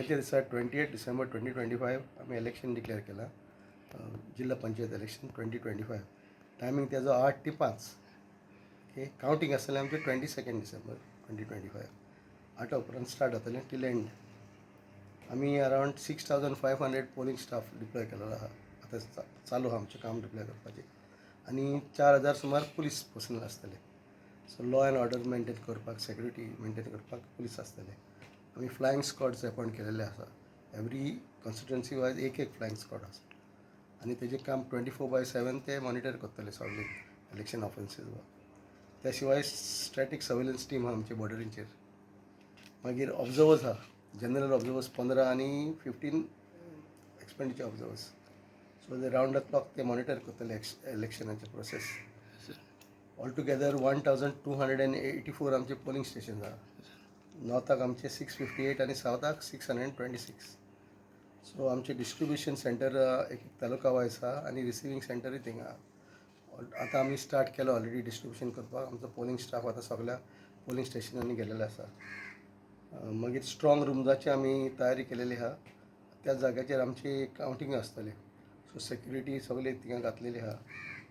फाल्याच्या दिसा 28 डिसेंबर 2025 आम्ही election declare केला, जिल्हा पंचायत इलेक्शन 2025. टायमींग त्याचो 8 ते 5. हे कावंटींग आसतलें आमचें 22 डिसेंबर 2025. 8 उपरांत स्टार्ट जातलें टील एंड. आमी अरावंड 6500 पोलिंग स्टाफ डिप्लॉय केलेलो आहा. आतां चालू आहा आमचें काम डिप्लॉय करपाचें. आनी 4000 सुमार पुलीस पर्सनल आसतले. So law end order maintain करपाक, सेक्युरिटी मेंटेन करपाक पुलीस आसतले. आमी फ्लायंग स्क्वॉड्स अपॉयंट केलेले आसा. एवरी कॉन्स्टिट्युएन्सी वायज एक फ्लायंग स्क्वॉड आसा. आनी तेजें काम 24/7 ते मॉनिटर करतले सगळे इलेक्शन ऑफिसीस. त्या शिवाय स्टॅटीक सर्वेलन्स टीम आहा आमचे बॉर्डरींचेर. मागीर ऑब्जर्वर्स आहा, जनरल ऑब्जर्वर्स 15 आनी 15 एक्सपेंडिचर ऑब्जर्वर्स. सो ते रावंड द क्लॉक ते मॉनिटर करतले इलेक्शनाचे प्रोसेस. ऑल टुगेदर 1284 आमचे पोलिंग स्टेशन्स आहा. नॉर्थाक आमचे 658 आनी सावथाक 626. सो आमचे डिस्ट्रिब्युशन सेंटर एक तालुका वायज आहा आनी रिसिवींग सेंटरूय थिंग आहा. आतां आमी स्टार्ट केलो ऑलरेडी डिस्ट्रिब्युशन करपाक. आमचो पोलिंग स्टाफ आतां सगळ्या पोलिंग स्टेशनांनी गेलेलो आसा. मागीर स्ट्रॉंग रूम्साची आमी तयारी केलेली आहा. त्या जाग्याचेर आमची कावंटींग आसतली. सो सेक्युरिटी सगळे थिंगा घातलेली आहा.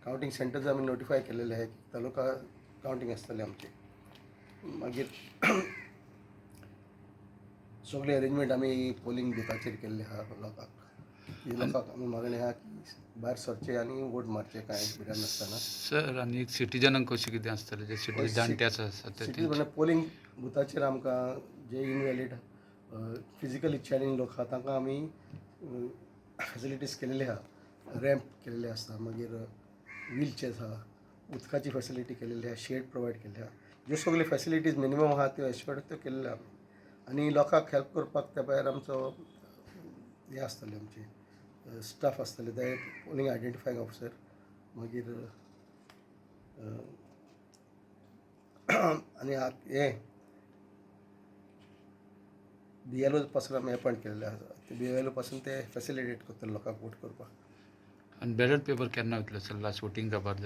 कावंटींग सेंटर्स आमी नोटिफाय केलेले आहा. तालुका कावंटींग आसतलें आमचें. मागीर सगळे अरेंजमेंट आमी पोलिंग बुथाचेर केल्ले आहा. लोकांक आमी मागणी आहा की भायर सरचे आनी वोट मारचे कांय भिरांत नासतना. सर आनी सिटिजनांक कशें कितें आसतलें जे सिटीज जाणटे आसा सिटीज म्हणजे पोलिंग बुथाचेर आमकां जे इनवॅलीड फिजिकली चॅलेंज लोक आहा तांकां आमी फॅसिलिटीज केलेली आहा. रॅम्प केलेले आसता. मागीर व्हील चेअर्स आहा. उदकाची फॅसिलिटी केलेली आहा. शेड प्रोवायड केल्ले आहा. ज्यो सगल्यो फॅसिलिटीज मिनिमम आहा त्यो एश्योर्ड त्यो केल्ल्यो आहा. आनी लोकांक हेल्प करपाक त्या भायर आमचो हे आसतले आमचे स्टाफ आसतले. ते पोलिंग आयडेंटिफायंग ऑफिसर. मागीर आनी हे BLO पासून आमी अपॉयंट केल्ले आसा. ते BLO पासून ते फॅसिलिटेट करतले लोकांक वोट करपाक. आनी बॅलट पेपर केन्ना वयतलो सर लास्ट वोटींग जावपाक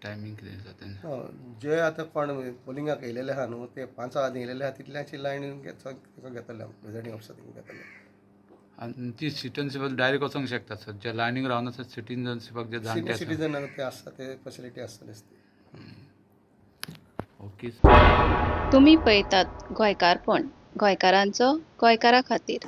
टायमींग कितें आसा तेन्ना? जे आतां कोण पोलिंगाक येयलेले आहा न्हू ते 5 आदी येयलेले आहा तितल्याची लायन घेतले प्रिजायडींग ऑफिसर घेतले. आनी ती सिटिजनशिप डायरेक्ट वचोंक शकता सर जे लायनीक रावन आसा सिटिजनशिपाक जे जाणटे आसा सिटीजन ते आसता ते फॅसिलिटी आसतलेच ती. ओके. तुम्ही पळयतात गोंयकारपण, गोंयकारांचो गोंयकारा खातीर.